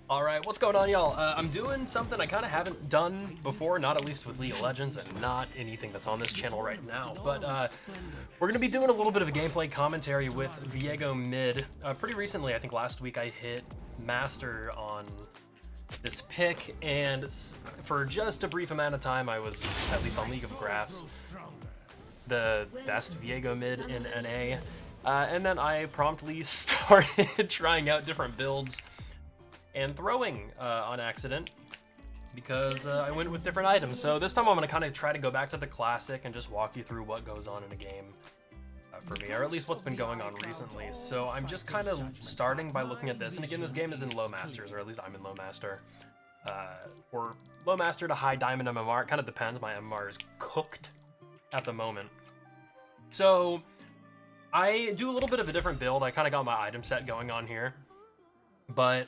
Alright, what's going on, y'all? I'm doing something I kind of haven't done before, not at least with League of Legends, and not anything that's on this channel right now. But we're going to be doing a little bit of a gameplay commentary with Viego mid. Pretty recently, I think last week, I hit Master on this pick, and for just a brief amount of time, I was, at least on League of Graphs, the best Viego mid in NA. And then I promptly started trying out different builds and throwing on accident because I went with different items. So this time I'm going to kind of try to go back to the classic and just walk you through what goes on in a game for me, or at least what's been going on recently. So I'm just kind of starting by looking at this. And again, this game is in low masters, or at least I'm in low master. Or low master to high diamond MMR. It kind of depends. My MMR is cooked at the moment. So I do a little bit of a different build. I kind of got my item set going on here. But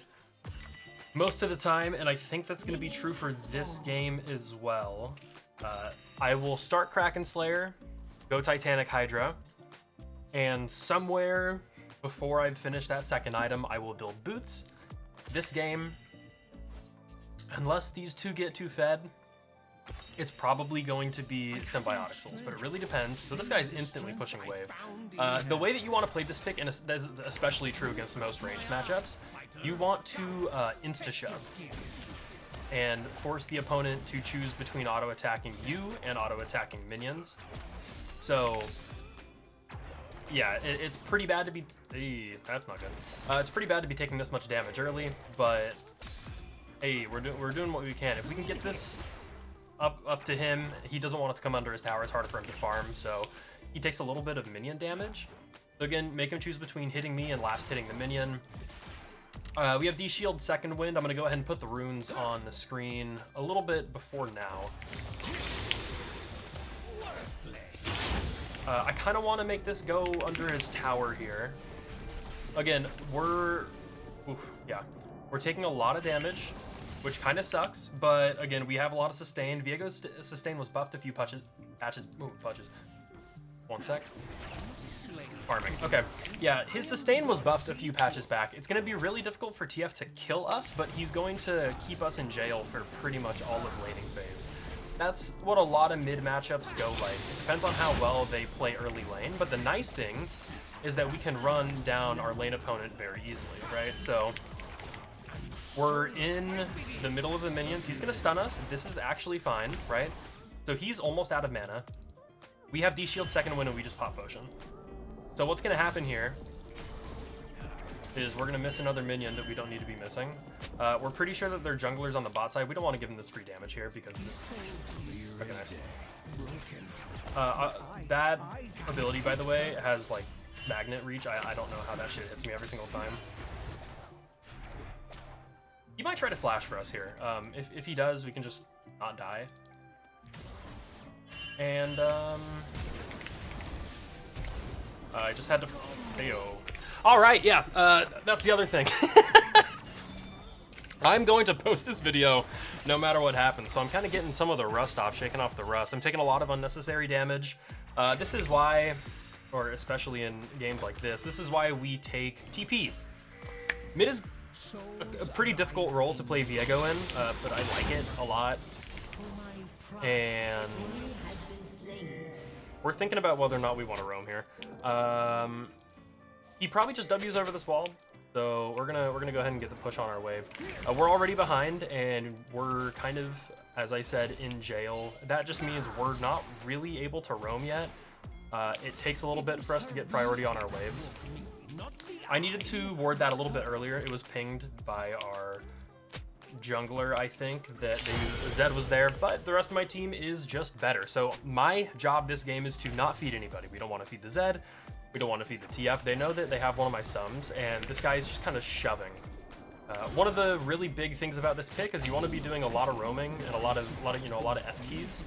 most of the time, and I think that's going to be true for this game as well, I will start Kraken Slayer, go Titanic Hydra, and somewhere before I've finished that second item, I will build boots. This game, unless these two get too fed, it's probably going to be Symbiotic Souls, but it really depends. So this guy's instantly pushing wave. The way that you want to play this pick, and that's especially true against most ranged matchups, you want to insta-shove and force the opponent to choose between auto-attacking you and auto-attacking minions. So yeah, it's pretty bad to be... that's not good. It's pretty bad to be taking this much damage early, but hey, we're doing what we can. If we can get this up to him, he doesn't want it to come under his tower. It's harder for him to farm, so he takes a little bit of minion damage. So again, make him choose between hitting me and last hitting the minion. We have D-Shield Second Wind. I'm going to go ahead and put the runes on the screen a little bit before now. I kind of want to make this go under his tower here. Again, we're taking a lot of damage, which kind of sucks, but again, we have a lot of sustain. Viego's sustain was buffed a few patches. One sec. Farming. Okay. Yeah, his sustain was buffed a few patches back. It's going to be really difficult for TF to kill us, but he's going to keep us in jail for pretty much all of laning phase. That's what a lot of mid matchups go like. It depends on how well they play early lane, but the nice thing is that we can run down our lane opponent very easily, right? So we're in the middle of the minions. He's going to stun us. This is actually fine, right? So he's almost out of mana. We have D-Shield Second Wind and we just pop potion. So what's going to happen here is we're going to miss another minion that we don't need to be missing. We're pretty sure that they're junglers on the bot side. We don't want to give them this free damage here because it's fucking nice. That ability, by the way, has like magnet reach. I don't know how that shit hits me every single time. He might try to flash for us here. If he does, we can just not die. And I just had to... Heyo. All right, yeah, that's the other thing. I'm going to post this video no matter what happens, so I'm kind of getting some of the rust off, shaking off the rust. I'm taking a lot of unnecessary damage. This is why, or especially in games like this is why we take TP. Mid is a pretty difficult role to play Viego in, but I like it a lot. And we're thinking about whether or not we want to roam here. He probably just W's over this wall, so we're gonna go ahead and get the push on our wave. We're already behind, and we're kind of, as I said, in jail. That just means we're not really able to roam yet. It takes a little bit for us to get priority on our waves. I needed to ward that a little bit earlier. It was pinged by our jungler, I think, that they knew Zed was there, but the rest of my team is just better. So my job this game is to not feed anybody. We don't want to feed the Zed. We don't want to feed the TF. They know that they have one of my sums, and this guy is just kind of shoving. One of the really big things about this pick is you want to be doing a lot of roaming and a lot of F keys.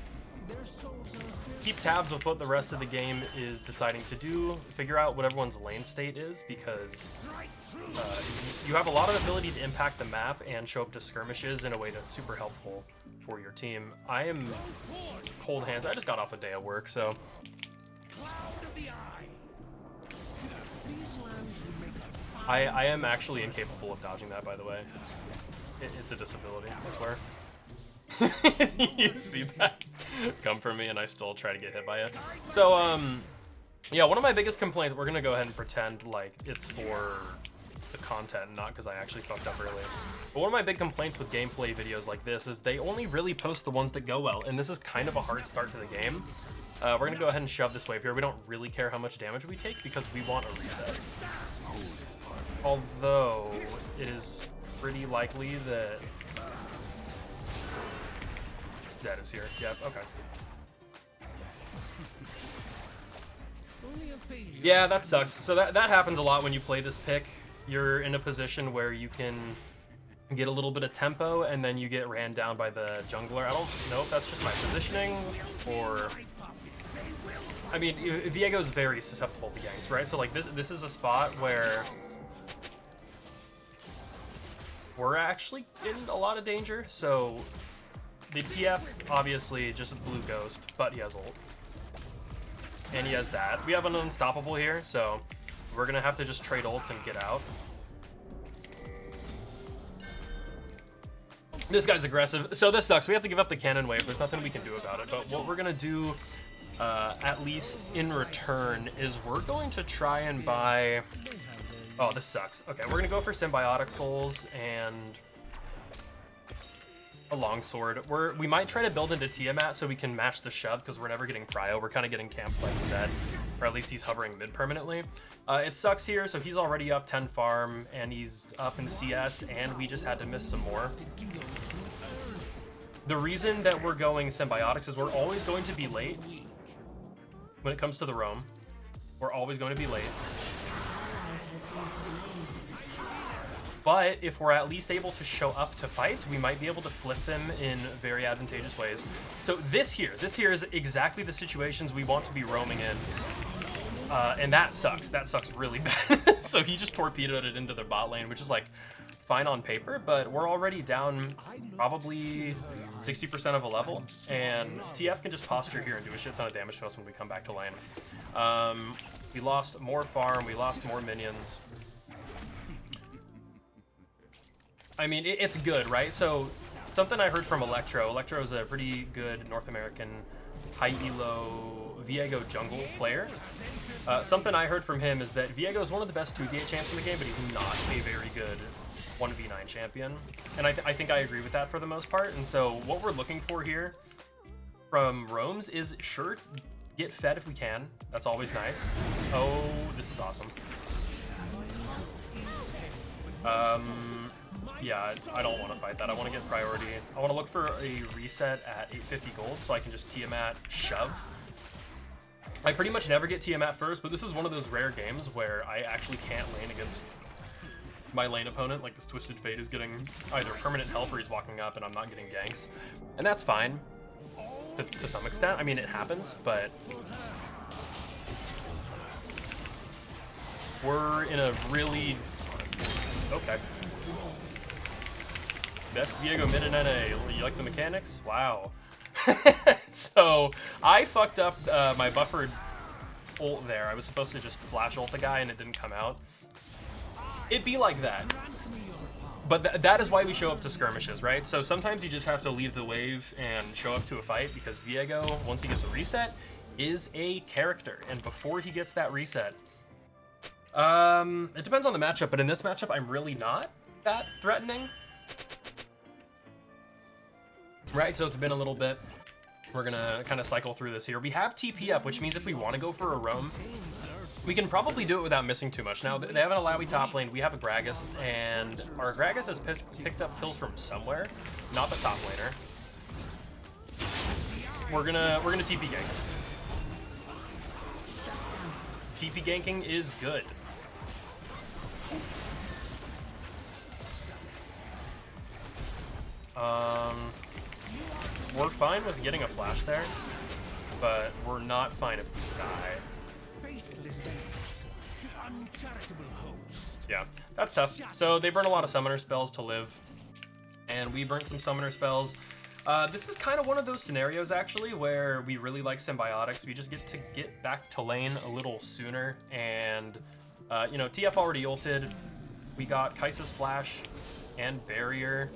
Keep tabs with what the rest of the game is deciding to do. Figure out what everyone's lane state is, because you have a lot of ability to impact the map and show up to skirmishes in a way that's super helpful for your team. I am cold hands. I just got off a day of work, so I am actually incapable of dodging that, by the way. It's a disability, I swear. You see that come from me, and I still try to get hit by it. So, yeah, one of my biggest complaints, we're gonna go ahead and pretend like it's for the content, not because I actually fucked up early. But one of my big complaints with gameplay videos like this is they only really post the ones that go well, and this is kind of a hard start to the game. We're gonna go ahead and shove this wave here. We don't really care how much damage we take because we want a reset. Although, it is pretty likely that Zed is here. Yep, okay. Yeah, that sucks. So that happens a lot when you play this pick. You're in a position where you can get a little bit of tempo and then you get ran down by the jungler. I don't know if that's just my positioning or... I mean, Viego's very susceptible to ganks, right? So like this is a spot where we're actually in a lot of danger. So the TF, obviously, just a blue ghost, but he has ult. And he has that. We have an unstoppable here, so we're gonna have to just trade ults and get out. This guy's aggressive. So this sucks. We have to give up the cannon wave. There's nothing we can do about it. But what we're gonna do, at least in return, is we're going to try and buy... Oh, this sucks. Okay, we're gonna go for Symbiotic Souls and a longsword. We might try to build into Tiamat so we can match the shove because we're never getting prio. We're kind of getting camped like Zed, or at least he's hovering mid permanently. It sucks here, so he's already up 10 farm and he's up in CS, and we just had to miss some more. The reason that we're going Symbiotics is we're always going to be late when it comes to the roam. We're always going to be late. But if we're at least able to show up to fights, we might be able to flip them in very advantageous ways. So this here is exactly the situations we want to be roaming in. And that sucks. That sucks really bad. So he just torpedoed it into the bot lane, which is like fine on paper, but we're already down probably 60% of a level. And TF can just posture here and do a shit ton of damage to us when we come back to lane. We lost more farm, we lost more minions. I mean, it's good, right? So something I heard from Electro is a pretty good North American high elo Viego jungle player. Something I heard from him is that Viego is one of the best 2v8 champs in the game, but he's not a very good 1v9 champion. And I think I agree with that for the most part. And so what we're looking for here from roams is, sure, get fed if we can. That's always nice. Oh, this is awesome. Yeah, I don't want to fight that. I want to get priority. I want to look for a reset at 850 gold so I can just Tiamat shove. I pretty much never get Tiamat first, but this is one of those rare games where I actually can't lane against my lane opponent. Like, this Twisted Fate is getting either permanent health or he's walking up and I'm not getting ganks. And that's fine to some extent. I mean, it happens, but we're in a really... Okay. Best Viego mid in NA. You like the mechanics? Wow. So I fucked up my buffered ult there. I was supposed to just flash ult the guy and it didn't come out. It'd be like that. But that is why we show up to skirmishes, right? So sometimes you just have to leave the wave and show up to a fight because Viego, once he gets a reset, is a character. And before he gets that reset, it depends on the matchup, but in this matchup, I'm really not that threatening. Right, so it's been a little bit. We're gonna kind of cycle through this here. We have TP up, which means if we want to go for a roam, we can probably do it without missing too much. Now, they have an Alawi top lane, we have a Gragas, and our Gragas has picked up kills from somewhere, not the top laner. We're gonna TP gank. TP ganking is good. We're fine with getting a flash there, but we're not fine if we die. Yeah, that's tough. So they burn a lot of summoner spells to live, and we burnt some summoner spells. This is kind of one of those scenarios, actually, where we really like symbiotics. We just get to get back to lane a little sooner, and, you know, TF already ulted. We got Kai'Sa's flash. and barrier.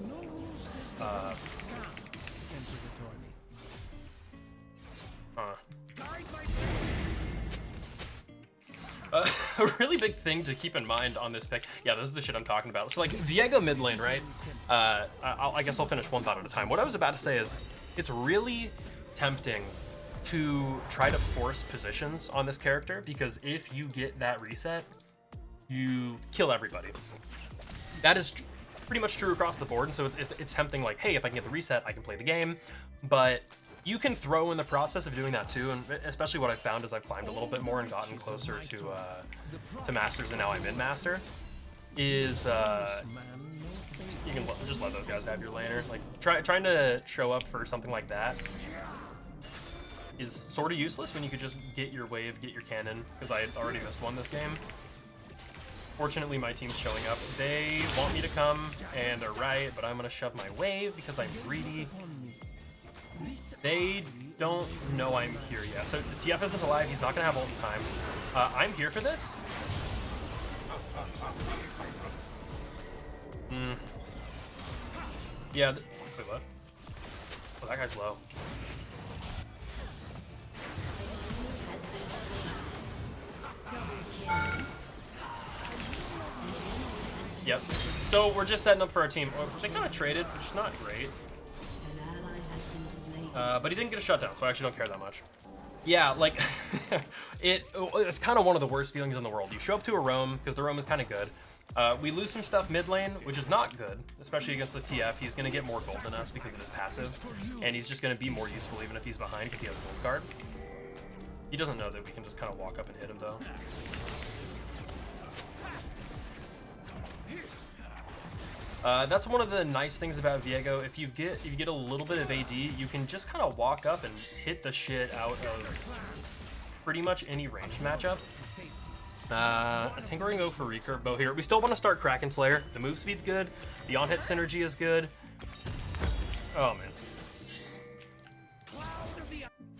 A really big thing to keep in mind on this pick, yeah, this is the shit I'm talking about. So like Viego mid lane, right? I guess I'll finish one thought at a time. What I was about to say is, it's really tempting to try to force positions on this character, because if you get that reset, you kill everybody. That is pretty much true across the board, and so it's tempting, like, hey, if I can get the reset, I can play the game, but you can throw in the process of doing that too, and especially what I've found as I've climbed a little bit more and gotten closer to Masters, and now I'm in Master, is you can just let those guys have your laner. Like, trying to show up for something like that is sort of useless when you could just get your wave, get your cannon, because I already missed one this game. Fortunately, my team's showing up. They want me to come, and they're right, but I'm gonna shove my wave because I'm greedy. They don't know I'm here yet. So the TF isn't alive, he's not gonna have ult in time. I'm here for this. Yeah, wait, what? Oh, that guy's low. Yep. So we're just setting up for our team. They kind of traded, which is not great. But he didn't get a shutdown, so I actually don't care that much. Yeah, like, it's kind of one of the worst feelings in the world. You show up to a roam, because the roam is kind of good. We lose some stuff mid lane, which is not good, especially against the TF. He's going to get more gold than us because of his passive, and he's just going to be more useful even if he's behind because he has a gold card. He doesn't know that we can just kind of walk up and hit him, though. That's one of the nice things about Viego. If you get a little bit of AD, you can just kind of walk up and hit the shit out of pretty much any ranged matchup. I think we're gonna go for recurve bow here. We still want to start Kraken Slayer. The move speed's good. The on-hit synergy is good. Oh man.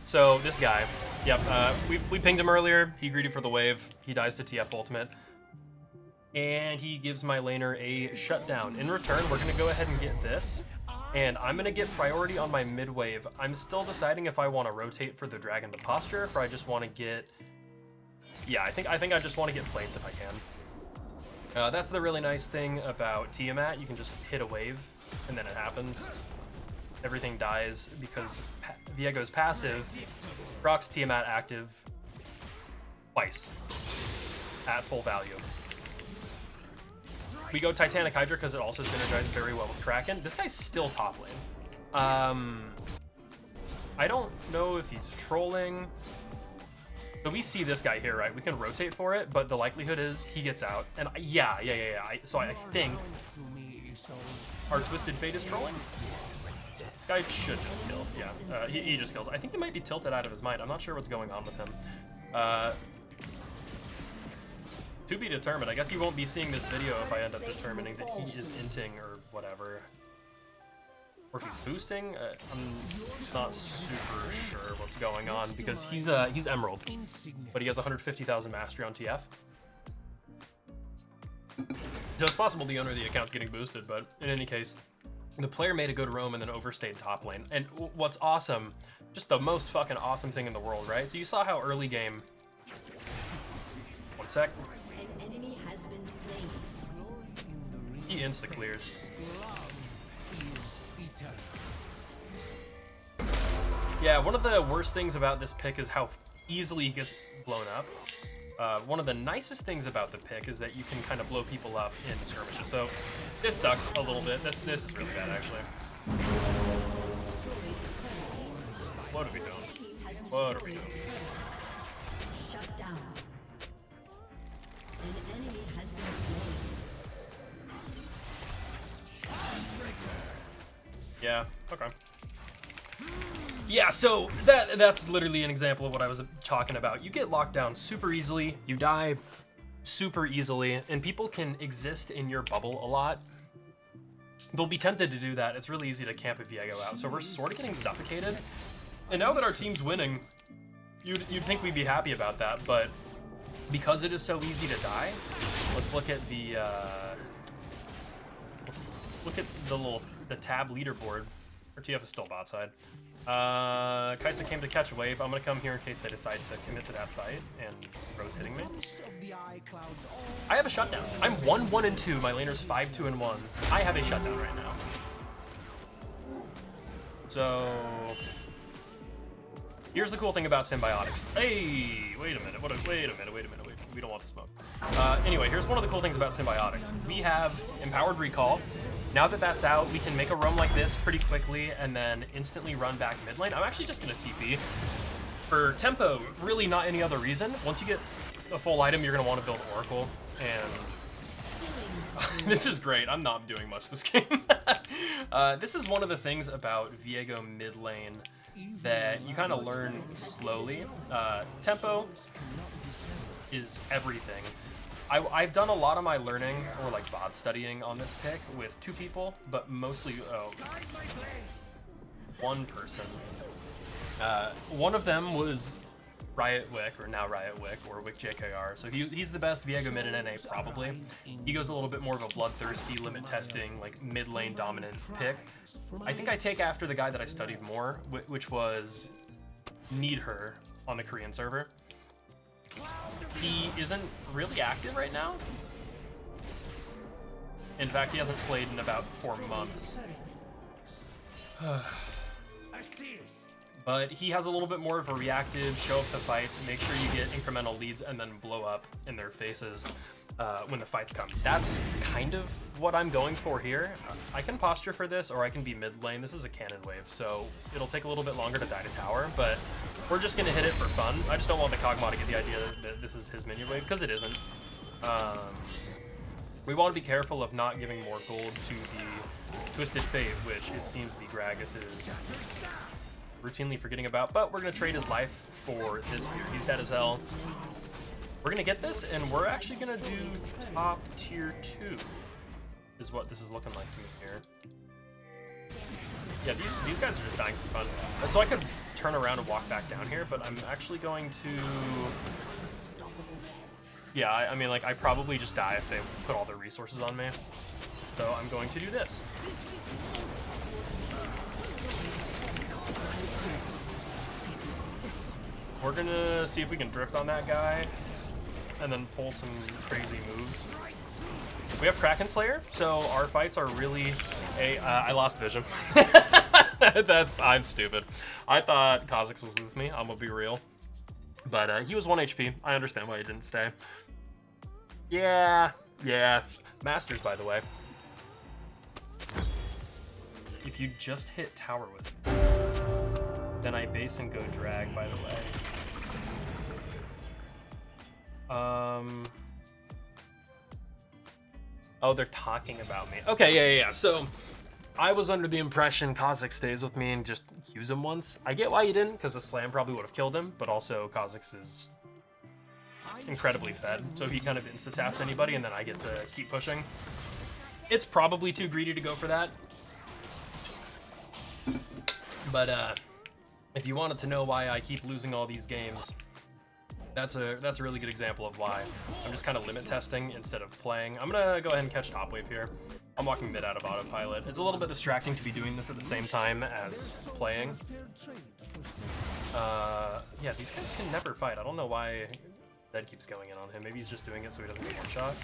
So this guy, yep. We pinged him earlier. He greedy for the wave. He dies to TF ultimate. And he gives my laner a shutdown. In return, we're going to go ahead and get this. And I'm going to get priority on my mid wave. I'm still deciding if I want to rotate for the dragon to posture, or if I just want to get... Yeah, I think I just want to get plates if I can. That's the really nice thing about Tiamat. You can just hit a wave, and then it happens. Everything dies because Viego's passive procs Tiamat active twice at full value. We go Titanic Hydra because it also synergizes very well with Kraken. This guy's still top lane. I don't know if he's trolling. So we see this guy here, right? We can rotate for it, but the likelihood is he gets out. And yeah. So I think our Twisted Fate is trolling. This guy should just kill. Yeah, he just kills. I think he might be tilted out of his mind. I'm not sure what's going on with him. To be determined. I guess you won't be seeing this video if I end up determining that he is inting or whatever. Or if he's boosting. I'm not super sure what's going on because he's Emerald, but he has 150,000 mastery on TF. So it's possible the owner of the account's getting boosted, but in any case, the player made a good roam and then overstayed top lane. And what's awesome, just the most fucking awesome thing in the world, right? So you saw how early game. One sec. He insta-clears. Yeah, one of the worst things about this pick is how easily he gets blown up. One of the nicest things about the pick is that you can kind of blow people up in skirmishes. So this sucks a little bit. This is really bad, actually. What are we doing? What are we doing? Shut down. An enemy has been slain. Yeah, okay. Yeah, so that's literally an example of what I was talking about. You get locked down super easily, you die super easily, and people can exist in your bubble a lot. They'll be tempted to do that. It's really easy to camp a Viego out, so we're sort of getting suffocated. And now that our team's winning, you'd think we'd be happy about that, but because it is so easy to die, let's look at the look at the tab leaderboard. Or TF is still bot side. Kaisa came to catch a wave. I'm gonna come here in case they decide to commit to that fight, and Rose hitting me. I have a shutdown. I'm 1-1-2. My laner's 5-2-1. I have a shutdown right now. So here's the cool thing about symbiotics. Hey, wait a minute. Wait a minute. We don't want the smoke. Anyway, here's one of the cool things about symbiotics. We have empowered recall. Now that that's out, we can make a roam like this pretty quickly and then instantly run back mid lane. I'm actually just gonna TP. For tempo, really not any other reason. Once you get a full item, you're gonna want to build Oracle, and this is great. I'm not doing much this game. This is one of the things about Viego mid lane that you kind of learn slowly. Tempo is everything. I've done a lot of my learning, or like VOD studying on this pick with 2 people, but mostly one person. One of them was Riot Wick, or now Riot Wick, or Wick JKR. So he's the best Viego mid in NA, probably. He goes a little bit more of a bloodthirsty, limit testing, like mid lane dominant pick. I think I take after the guy that I studied more, which was Needher on the Korean server. He isn't really active right now. In fact, he hasn't played in about 4 months. But he has a little bit more of a reactive, show up to fights, make sure you get incremental leads, and then blow up in their faces when the fights come. That's kind of what I'm going for here. I can posture for this, or I can be mid lane. This is a cannon wave, so it'll take a little bit longer to die to tower, but we're just gonna hit it for fun. I just don't want the Kog'Maw to get the idea that this is his minion wave, because it isn't. We want to be careful of not giving more gold to the Twisted Fate, which it seems the Gragas is routinely forgetting about, but we're gonna trade his life for this here. He's dead as hell. We're gonna get this, and we're actually gonna do top tier 2, is what this is looking like to me here. Yeah, these guys are just dying for fun. So I could turn around and walk back down here, but I'm actually going to... Yeah, I mean, like, I probably just die if they put all their resources on me. So I'm going to do this. We're gonna see if we can drift on that guy and then pull some crazy moves. We have Kraken Slayer, so our fights are really I lost vision. I'm stupid. I thought Kha'Zix was with me, I'm gonna be real. But he was 1 HP. I understand why he didn't stay. Yeah. Masters, by the way. If you just hit tower with it, then I base and go drag, by the way. Oh, they're talking about me. Okay, yeah. So I was under the impression Kha'Zix stays with me and just Qs him once. I get why you didn't, because a slam probably would have killed him, but also Kha'Zix is incredibly fed, so he kind of insta-taps anybody, and then I get to keep pushing. It's probably too greedy to go for that. But if you wanted to know why I keep losing all these games, that's a really good example of why. I'm just kind of limit testing instead of playing. I'm gonna go ahead and catch top wave here. I'm walking mid out of autopilot. It's a little bit distracting to be doing this at the same time as playing. Yeah, these guys can never fight. I don't know why Zed keeps going in on him. Maybe he's just doing it so he doesn't get one shot.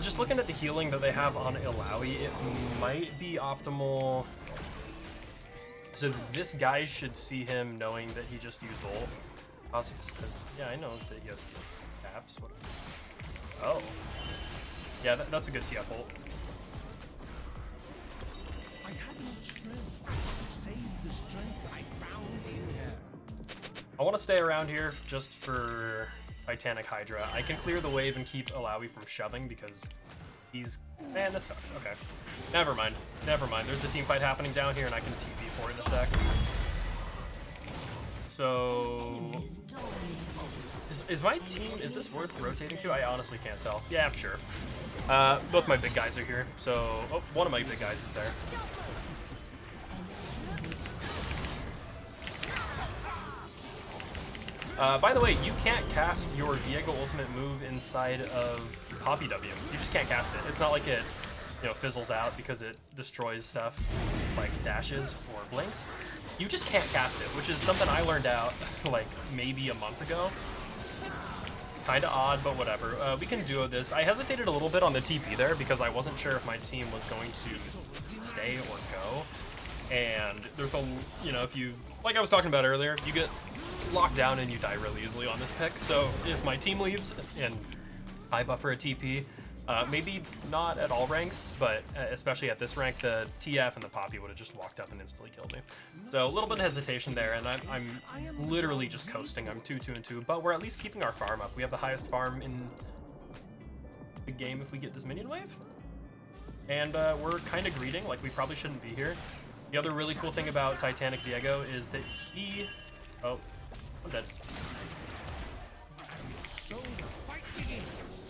Just looking at the healing that they have on Illaoi, it might be optimal. So this guy should see him knowing that he just used ult. Yeah, I know that he has caps. Oh. Yeah, that's a good TF ult. I had no strength. Save the strength I found in here. I want to stay around here just for Titanic Hydra. I can clear the wave and keep Illaoi from shoving because he's... Man, this sucks. Okay. Never mind. There's a team fight happening down here and I can TP for it in a sec. So... Is my team... Is this worth rotating to? I honestly can't tell. Yeah, I'm sure. Both my big guys are here, so... Oh, one of my big guys is there. By the way, you can't cast your Viego ultimate move inside of Poppy W. You just can't cast it. It's not like it, you know, fizzles out because it destroys stuff like dashes or blinks. You just can't cast it, which is something I learned out like maybe a month ago. Kinda odd, but whatever. We can duo this. I hesitated a little bit on the TP there because I wasn't sure if my team was going to stay or go. And there's a, you know, if you, like I was talking about earlier, you get locked down and you die really easily on this pick. So if my team leaves and I buffer a TP, maybe not at all ranks, but especially at this rank, the TF and the Poppy would have just walked up and instantly killed me. So a little bit of hesitation there, and I'm literally just coasting. I'm 2-2-2, but we're at least keeping our farm up. We have the highest farm in the game if we get this minion wave. And we're kind of greeting, like we probably shouldn't be here. The other really cool thing about Titanic Viego is that he... Oh, I'm dead.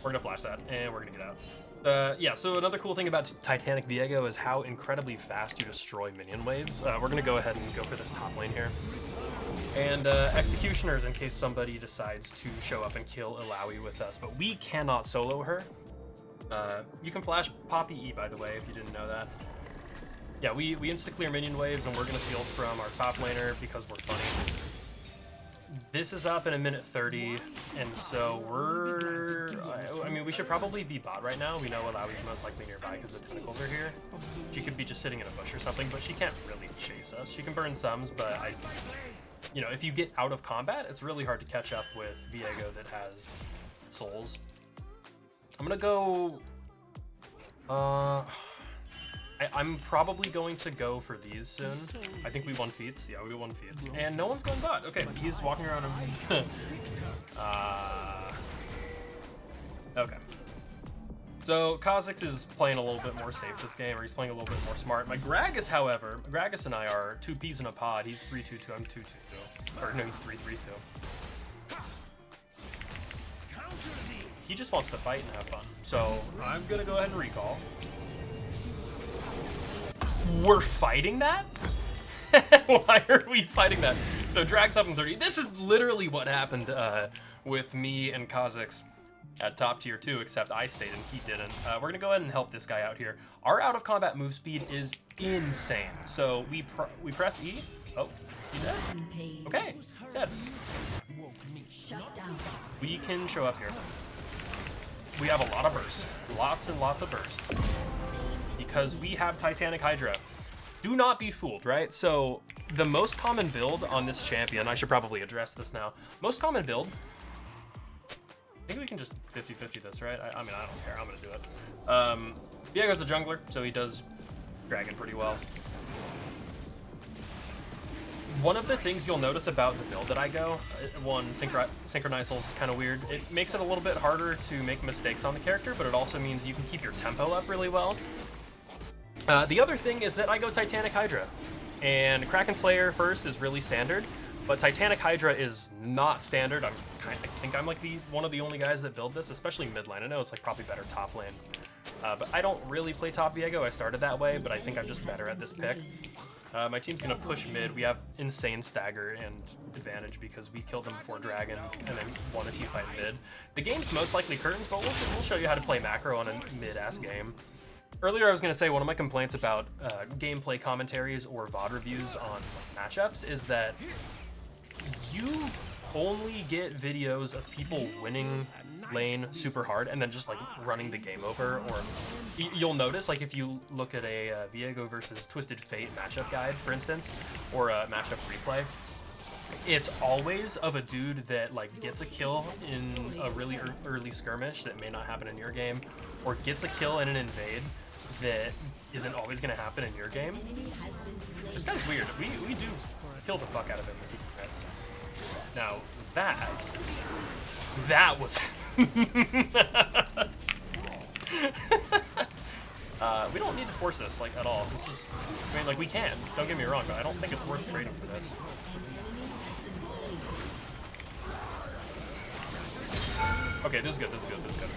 We're gonna flash that, and we're gonna get out. Yeah, so another cool thing about Titanic Viego is how incredibly fast you destroy minion waves. We're gonna go ahead and go for this top lane here. And Executioners, in case somebody decides to show up and kill Illaoi with us, but we cannot solo her. You can flash Poppy E, by the way, if you didn't know that. Yeah, we insta-clear minion waves, and we're gonna steal from our top laner because we're funny. This is up in 1:30, and so I mean, we should probably be bot right now. We know Illaoi's most likely nearby because the tentacles are here. She could be just sitting in a bush or something, but she can't really chase us. She can burn sums, but you know, if you get out of combat, it's really hard to catch up with Viego that has souls. I'm gonna go... I'm probably going to go for these soon. I think we won feats. Yeah, we won feats. And no one's going bot. Okay, he's walking around him. Okay. So Kha'Zix is playing a little bit more safe this game, or he's playing a little bit more smart. My Gragas, however, Gragas and I are two peas in a pod. He's 3-2-2, I'm 2-2-2. Or no, he's 3-3-2. He just wants to fight and have fun. So I'm gonna go ahead and recall. We're fighting that? Why are we fighting that? So Drag's up in 30. This is literally what happened with me and Kha'Zix at top tier 2, except I stayed and he didn't. We're gonna go ahead and help this guy out here. Our out of combat move speed is insane. So we press E. Oh, he dead? Okay, he's dead. We can show up here. We have a lot of burst. Lots and lots of burst. Because we have Titanic Hydra. Do not be fooled, right? So the most common build on this champion, I should probably address this now. Most common build, I think we can just 50-50 this, right? I mean, I don't care, I'm gonna do it. Viego's a jungler, so he does dragon pretty well. One of the things you'll notice about the build that I go, one, Synchronizals is kind of weird. It makes it a little bit harder to make mistakes on the character, but it also means you can keep your tempo up really well. The other thing is that I go Titanic Hydra, and Kraken Slayer first is really standard, but Titanic Hydra is not standard. I think I'm like one of the only guys that build this, especially mid lane. I know it's like probably better top lane, but I don't really play top Viego. I started that way, but I think I'm just better at this pick. My team's gonna push mid. We have insane stagger and advantage because we killed them before dragon and then won a team fight mid. The game's most likely curtains, but we'll show you how to play macro on a mid-ass game. Earlier I was gonna say one of my complaints about gameplay commentaries or VOD reviews on matchups is that you only get videos of people winning lane super hard and then just like running the game over. Or you'll notice, like if you look at a Viego versus Twisted Fate matchup guide, for instance, or a matchup replay, it's always of a dude that like gets a kill in a really early skirmish that may not happen in your game, or gets a kill in an invade that isn't always going to happen in your game. This guy's weird. We do kill the fuck out of him if he commits. Now that was we don't need to force this like at all. This is, I mean, like we can, don't get me wrong, but I don't think it's worth trading for this. Okay, this is good, this is good, this is good.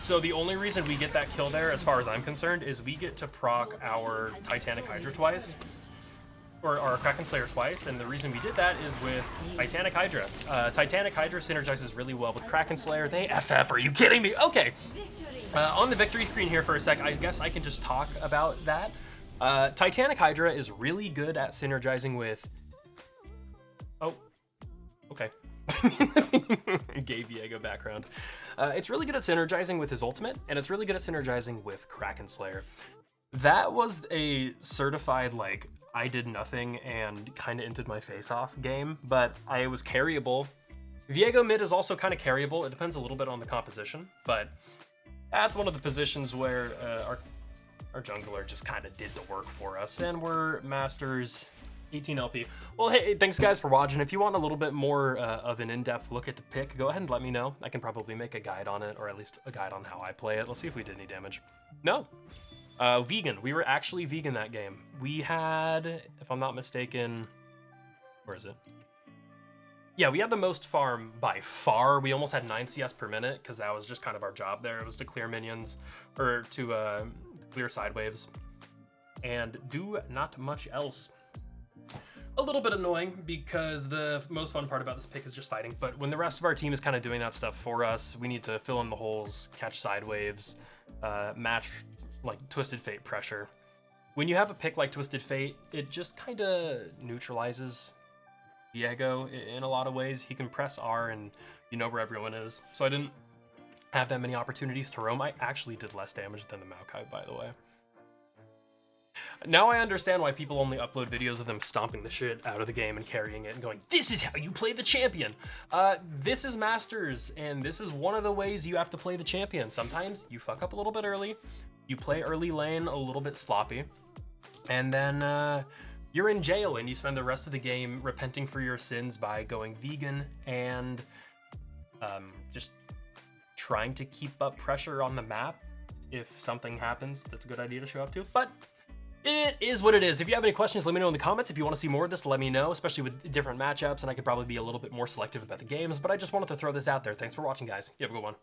So the only reason we get that kill there, as far as I'm concerned, is we get to proc our Titanic Hydra twice, or our Kraken Slayer twice, and the reason we did that is with Titanic Hydra. Titanic Hydra synergizes really well with Kraken Slayer. They FF, are you kidding me? Okay. On the victory screen here for a sec, I guess I can just talk about that. Titanic Hydra is really good at synergizing with... Oh, okay. Gay Viego background. It's really good at synergizing with his ultimate, and it's really good at synergizing with Kraken Slayer. That was a certified, like, I did nothing and kind of ended my face off game, but I was carryable. Viego mid is also kind of carryable. It depends a little bit on the composition, but that's one of the positions where our jungler just kind of did the work for us, and we're masters 18 LP. Well, hey, thanks guys for watching. If you want a little bit more of an in-depth look at the pick, go ahead and let me know. I can probably make a guide on it, or at least a guide on how I play it. Let's see if we did any damage. No. Vegan. We were actually vegan that game. We had, if I'm not mistaken, where is it? Yeah, we had the most farm by far. We almost had 9 CS per minute because that was just kind of our job there. It was to clear minions, or to clear side waves, and do not much else. A little bit annoying because the most fun part about this pick is just fighting, but when the rest of our team is kind of doing that stuff for us, we need to fill in the holes, catch side waves, match like Twisted Fate pressure. When you have a pick like Twisted Fate, it just kind of neutralizes Viego in a lot of ways. He can press R and you know where everyone is. So I didn't have that many opportunities to roam. I actually did less damage than the Maokai, by the way. Now I understand why people only upload videos of them stomping the shit out of the game and carrying it and going, this is how you play the champion. This is Masters, and this is one of the ways you have to play the champion. Sometimes you fuck up a little bit early, you play early lane a little bit sloppy, and then you're in jail and you spend the rest of the game repenting for your sins by going vegan and just trying to keep up pressure on the map. If something happens, that's a good idea to show up to, but it is what it is. If you have any questions, let me know in the comments. If you want to see more of this, let me know, especially with different matchups, and I could probably be a little bit more selective about the games, but I just wanted to throw this out there. Thanks for watching, guys. You have a good one.